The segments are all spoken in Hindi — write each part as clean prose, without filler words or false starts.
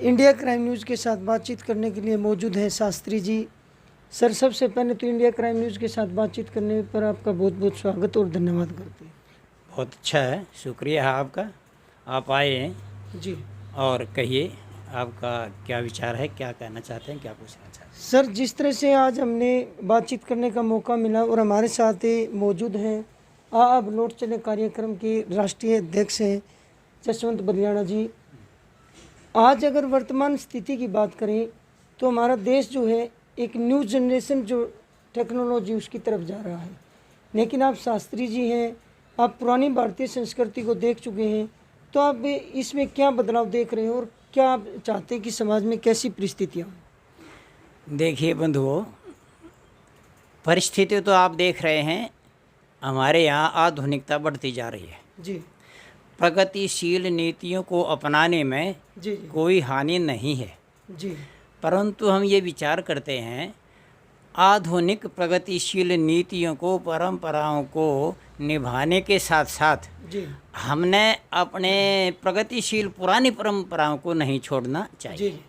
इंडिया क्राइम न्यूज़ के साथ बातचीत करने के लिए मौजूद हैं शास्त्री जी। सर, सबसे पहले तो इंडिया क्राइम न्यूज़ के साथ बातचीत करने पर आपका बहुत बहुत स्वागत और धन्यवाद करते हैं। बहुत अच्छा है, शुक्रिया है आपका, आप आए हैं जी। और कहिए आपका क्या विचार है, क्या कहना चाहते हैं, क्या पूछना चाहते हैं। सर, जिस तरह से आज हमने बातचीत करने का मौका मिला और हमारे साथ मौजूद हैं अब लौट चले कार्यक्रम के राष्ट्रीय अध्यक्ष हैं जसवंत बलियाड़ा जी। आज अगर वर्तमान स्थिति की बात करें तो हमारा देश जो है एक न्यू जनरेशन जो टेक्नोलॉजी उसकी तरफ जा रहा है, लेकिन आप शास्त्री जी हैं, आप पुरानी भारतीय संस्कृति को देख चुके हैं, तो आप इसमें क्या बदलाव देख रहे हैं और क्या आप चाहते हैं कि समाज में कैसी परिस्थितियाँ हों? देखिए बंधुओं, परिस्थिति तो आप देख रहे हैं, हमारे यहाँ आधुनिकता बढ़ती जा रही है जी। प्रगतिशील नीतियों को अपनाने में जी। कोई हानि नहीं है जी। परंतु हम ये विचार करते हैं आधुनिक प्रगतिशील नीतियों को, परंपराओं को निभाने के साथ साथ जी। हमने अपने प्रगतिशील पुरानी परंपराओं को नहीं छोड़ना चाहिए। जी।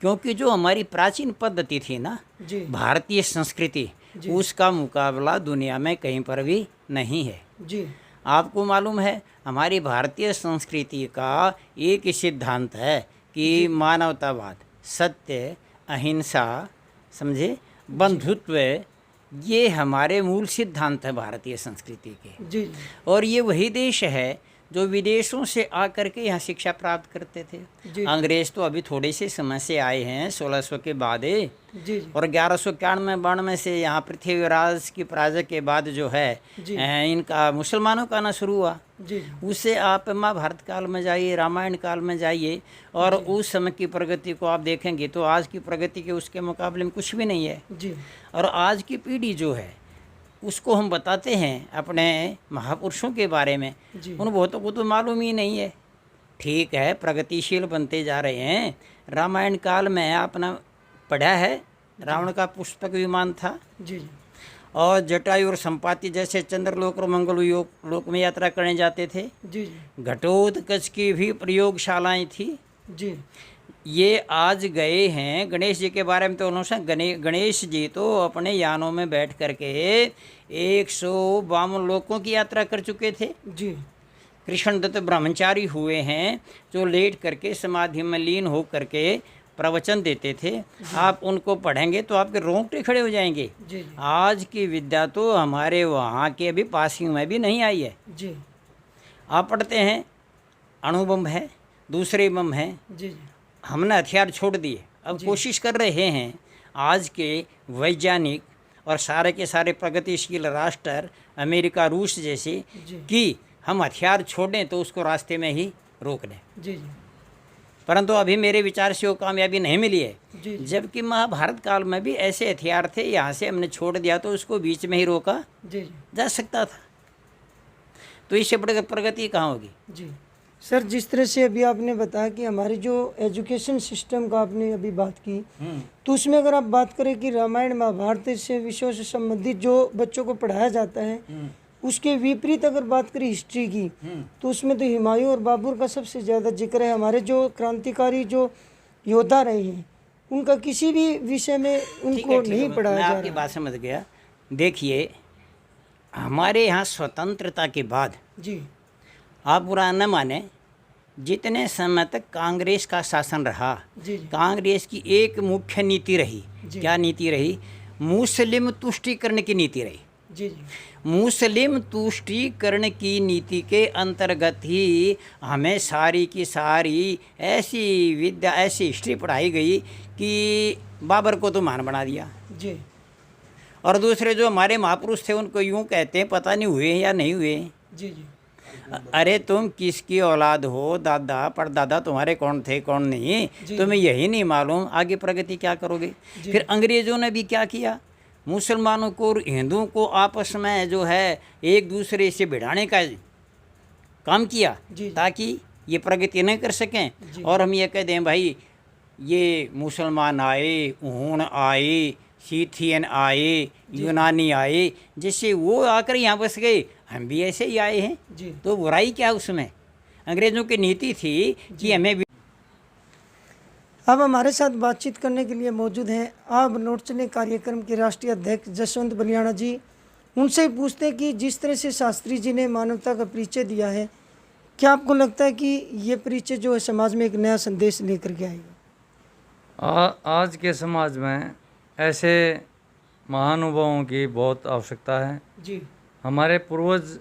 क्योंकि जो हमारी प्राचीन पद्धति थी ना, जी। भारतीय संस्कृति, उसका मुकाबला दुनिया में कहीं पर भी नहीं है। जी। आपको मालूम है हमारी भारतीय संस्कृति का एक ही सिद्धांत है कि मानवतावाद, सत्य, अहिंसा, समझे, बंधुत्व, ये हमारे मूल सिद्धांत है भारतीय संस्कृति के। जी। और ये वही देश है जो विदेशों से आकर के यहाँ शिक्षा प्राप्त करते थे। जी। अंग्रेज़ तो अभी थोड़े से समय से आए हैं, 1600 के बाद जी। और 1191-92 से यहाँ पृथ्वीराज की पराजय के बाद जो है इनका मुसलमानों का आना शुरू हुआ। जी। उससे आप महाभारत काल में जाइए, रामायण काल में जाइए और उस समय की प्रगति को आप देखेंगे तो आज की प्रगति के उसके मुकाबले में कुछ भी नहीं है। जी। और आज की पीढ़ी जो है उसको हम बताते हैं अपने महापुरुषों के बारे में, उन बहुतों को तो मालूम ही नहीं है। ठीक है, प्रगतिशील बनते जा रहे हैं। रामायण काल में आपने पढ़ा है, रावण का पुष्पक विमान था। जी। और जटायु और संपाति जैसे चंद्रलोक और मंगल लोक में यात्रा करने जाते थे। जी। घटोत्कच की भी प्रयोगशालाएं थी। जी। ये आज गए हैं। गणेश जी के बारे में तो उन्होंने गणेश जी तो अपने यानों में बैठ करके 152 लोकों की यात्रा कर चुके थे। जी। कृष्णदत्त ब्रह्मचारी हुए हैं जो लेट करके समाधि में लीन हो करके प्रवचन देते थे। आप उनको पढ़ेंगे तो आपके रोंगटे खड़े हो जाएंगे। जी। आज की विद्या तो हमारे वहाँ के अभी पासिंग में भी नहीं आई है। जी। आप पढ़ते हैं अणुबम है, दूसरे बम है। जी। हमने हथियार छोड़ दिए, अब कोशिश कर रहे हैं आज के वैज्ञानिक और सारे के सारे प्रगतिशील राष्ट्र, अमेरिका, रूस जैसे, कि हम हथियार छोड़ें तो उसको रास्ते में ही रोक दें। जी। परंतु अभी मेरे विचार से वो कामयाबी नहीं मिली है। जी। जबकि महाभारत काल में भी ऐसे हथियार थे, यहाँ से हमने छोड़ दिया तो उसको बीच में ही रोका जा सकता था। तो इससे प्रगति कहाँ होगी? जी। सर, जिस तरह से अभी आपने बताया कि हमारी जो एजुकेशन सिस्टम का आपने अभी बात की, तो उसमें अगर आप बात करें कि रामायण महाभारत से विषयों से संबंधित जो बच्चों को पढ़ाया जाता है, उसके विपरीत अगर बात करें हिस्ट्री की, तो उसमें तो हुमायूं और बाबर का सबसे ज़्यादा जिक्र है। हमारे जो क्रांतिकारी जो योद्धा रहे हैं उनका किसी भी विषय में उनको नहीं पढ़ाया जा रहा। मैं आपकी बात समझ गया। देखिए, हमारे यहाँ स्वतंत्रता के बाद, जी, आप बुरा न माने, जितने समय तक कांग्रेस का शासन रहा, कांग्रेस की एक मुख्य नीति रही। क्या नीति रही? मुस्लिम तुष्टीकरण की नीति रही। जी। मुस्लिम तुष्टीकरण की नीति के अंतर्गत ही हमें सारी की सारी ऐसी विद्या, ऐसी हिस्ट्री पढ़ाई गई कि बाबर को तो महान बना दिया। जी। और दूसरे जो हमारे महापुरुष थे उनको यूँ कहते हैं, पता नहीं हुए या नहीं हुए। जी। जी। अरे तुम किसकी औलाद हो? दादा परदादा तुम्हारे कौन थे कौन नहीं, तुम्हें यही नहीं मालूम, आगे प्रगति क्या करोगे? फिर अंग्रेज़ों ने भी क्या किया? मुसलमानों को और हिंदुओं को आपस में जो है एक दूसरे से भिड़ाने का काम किया ताकि ये प्रगति नहीं कर सकें। और हम ये कह दें भाई ये मुसलमान आए, ऊन आए, सीथियन आए, यूनानी आए, जिससे वो आकर यहाँ बस गए, हम भी ऐसे ही आए हैं। तो बुराई क्या उसमें? अंग्रेज़ों की नीति थी कि हमें अब हमारे साथ बातचीत करने के लिए मौजूद हैं आप लौट चले कार्यक्रम के राष्ट्रीय अध्यक्ष जसवंत बलियाणा जी। उनसे ही पूछते हैं कि जिस तरह से शास्त्री जी ने मानवता का परिचय दिया है, क्या आपको लगता है कि ये परिचय जो है समाज में एक नया संदेश लेकर के आएगा? आज के समाज में ऐसे महानुभावों की बहुत आवश्यकता है जी। हमारे पूर्वज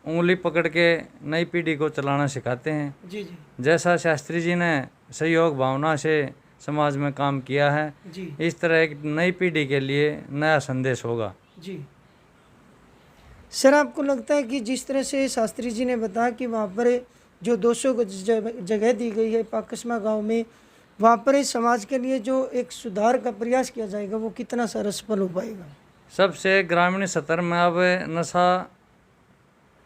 उंगली पकड़ के नई पीढ़ी को चलाना सिखाते हैं। जी जी जैसा शास्त्री जी ने सहयोग भावना से समाज में काम किया है, जी इस तरह एक नई पीढ़ी के लिए नया संदेश होगा। जी। सर, आपको लगता है कि जिस तरह से शास्त्री जी ने बताया कि वहाँ पर जो 200 जगह दी गई है पाकस्मा गांव में, वहाँ पर इस समाज के लिए जो एक सुधार का प्रयास किया जाएगा वो कितना सारा सफल हो पाएगा? सबसे ग्रामीण स्तर में अब नशा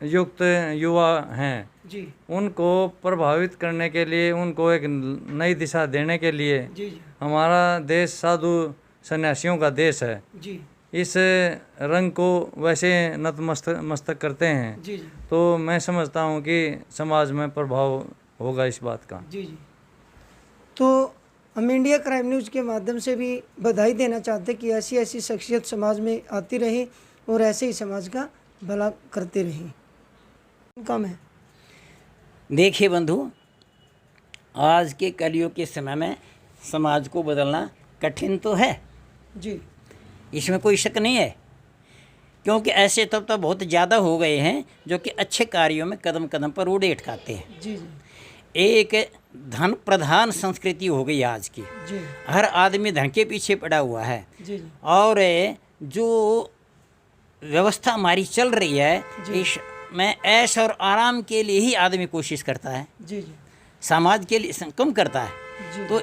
युक्त युवा हैं, जी उनको प्रभावित करने के लिए, उनको एक नई दिशा देने के लिए जी जी हमारा देश साधु सन्यासियों का देश है। जी इस रंग को वैसे नतमस्तक करते हैं, जी जी तो मैं समझता हूँ कि समाज में प्रभाव होगा इस बात का। जी जी। तो हम इंडिया क्राइम न्यूज़ के माध्यम से भी बधाई देना चाहते हैं कि ऐसी ऐसी शख्सियत समाज में आती रहे और ऐसे ही समाज का भला करते रहें। कम है। देखिए बंधु, आज के कलयुग के समय में समाज को बदलना कठिन तो है, जी इसमें कोई शक नहीं है, क्योंकि ऐसे तब तो बहुत ज़्यादा हो गए हैं जो कि अच्छे कार्यों में कदम कदम पर रोड़े अटकाते हैं। जी जी एक धन प्रधान संस्कृति हो गई आज की, जी हर आदमी धन के पीछे पड़ा हुआ है। जी जी और जो व्यवस्था हमारी चल रही है, इस में ऐश और आराम के लिए ही आदमी कोशिश करता है, जी जी समाज के लिए कम करता है। जी तो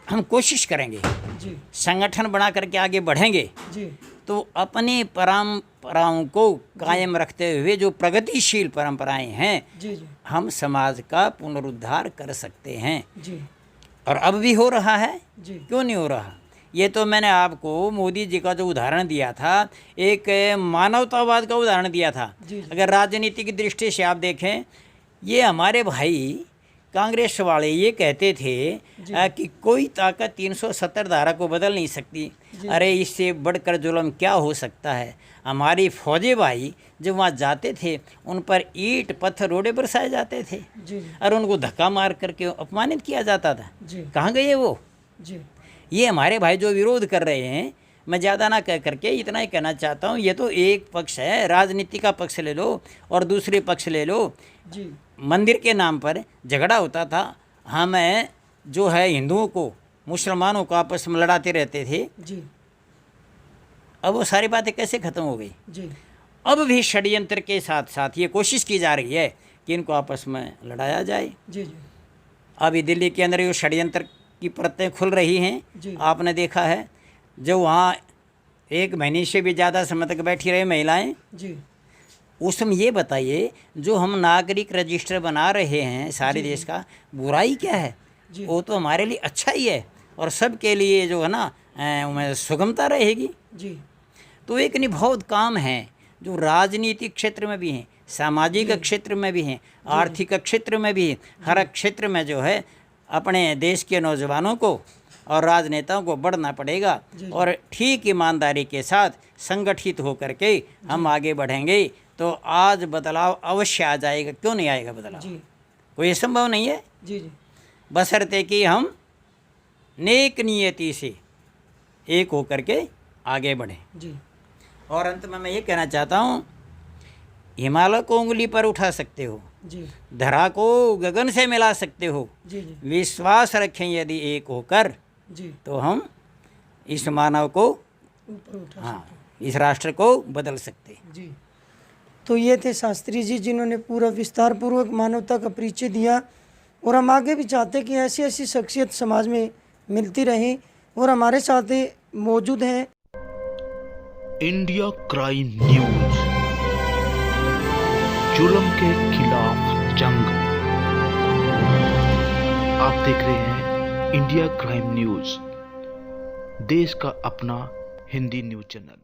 हम कोशिश करेंगे, जी संगठन बना करके आगे बढ़ेंगे, जी तो अपनी परंपराओं को कायम रखते हुए जो प्रगतिशील परंपराएं हैं, जी जी हम समाज का पुनरुद्धार कर सकते हैं। जी और अब भी हो रहा है, जी क्यों नहीं हो रहा? ये तो मैंने आपको मोदी जी का जो उदाहरण दिया था, एक मानवतावाद का उदाहरण दिया था। जी जी अगर राजनीति की दृष्टि से आप देखें, ये हमारे भाई कांग्रेस वाले ये कहते थे कि कोई ताकत 370 धारा को बदल नहीं सकती। अरे इससे बढ़कर जुल्म क्या हो सकता है? हमारी फौजी भाई जब वहाँ जाते थे, उन पर ईंट पत्थर रोड़े बरसाए जाते थे जी जी और उनको धक्का मार करके अपमानित किया जाता था। जी कहाँ गए वो? जी ये हमारे भाई जो विरोध कर रहे हैं, मैं ज़्यादा ना कह करके इतना ही कहना चाहता हूँ, ये तो एक पक्ष है, राजनीति का पक्ष ले लो और दूसरे पक्ष ले लो। जी मंदिर के नाम पर झगड़ा होता था, हमें जो है हिंदुओं को मुसलमानों को आपस में लड़ाते रहते थे। जी अब वो सारी बातें कैसे ख़त्म हो गई? जी अब भी षड्यंत्र के साथ साथ ये कोशिश की जा रही है कि इनको आपस में लड़ाया जाए। जी जी अभी दिल्ली के अंदर ये षड्यंत्र की परतें खुल रही हैं, जी आपने देखा है। जो वहाँ 1 महीने से भी ज़्यादा समय तक बैठी रही महिलाएं, जी उसमें ये बताइए, जो हम नागरिक रजिस्टर बना रहे हैं सारे देश का, बुराई क्या है? जी वो तो हमारे लिए अच्छा ही है और सबके लिए जो है ना उनमें सुगमता रहेगी। जी तो एक निभावत काम है जो राजनीतिक क्षेत्र में भी हैं, सामाजिक क्षेत्र में भी हैं, आर्थिक क्षेत्र में भी हैं। हर क्षेत्र में जो है अपने देश के नौजवानों को और राजनेताओं को बढ़ना पड़ेगा और ठीक ईमानदारी के साथ संगठित होकर के हम आगे बढ़ेंगे तो आज बदलाव अवश्य आ जाएगा। क्यों नहीं आएगा बदलाव? जी कोई संभव नहीं है, जी जी बशर्ते कि हम नेक नियति से एक होकर के आगे बढ़ें। जी और अंत में मैं ये कहना चाहता हूँ, हिमालय को उंगली पर उठा सकते हो, जी धरा को गगन से मिला सकते हो, जी जी विश्वास रखें यदि एक होकर, जी तो हम इस मानव को, ऊपर उठा हाँ, इस राष्ट्र को बदल सकते हैं। जी। तो ये थे शास्त्री जी जिन्होंने पूरा विस्तार पूर्वक मानवता का परिचय दिया और हम आगे भी चाहते हैं कि ऐसी ऐसी शख्सियत समाज में मिलती रहें। और हमारे साथ मौजूद हैं इंडिया क्राइम न्यूज, जुल्म के खिलाफ जंग। आप देख रहे हैं इंडिया क्राइम न्यूज, देश का अपना हिंदी न्यूज चैनल।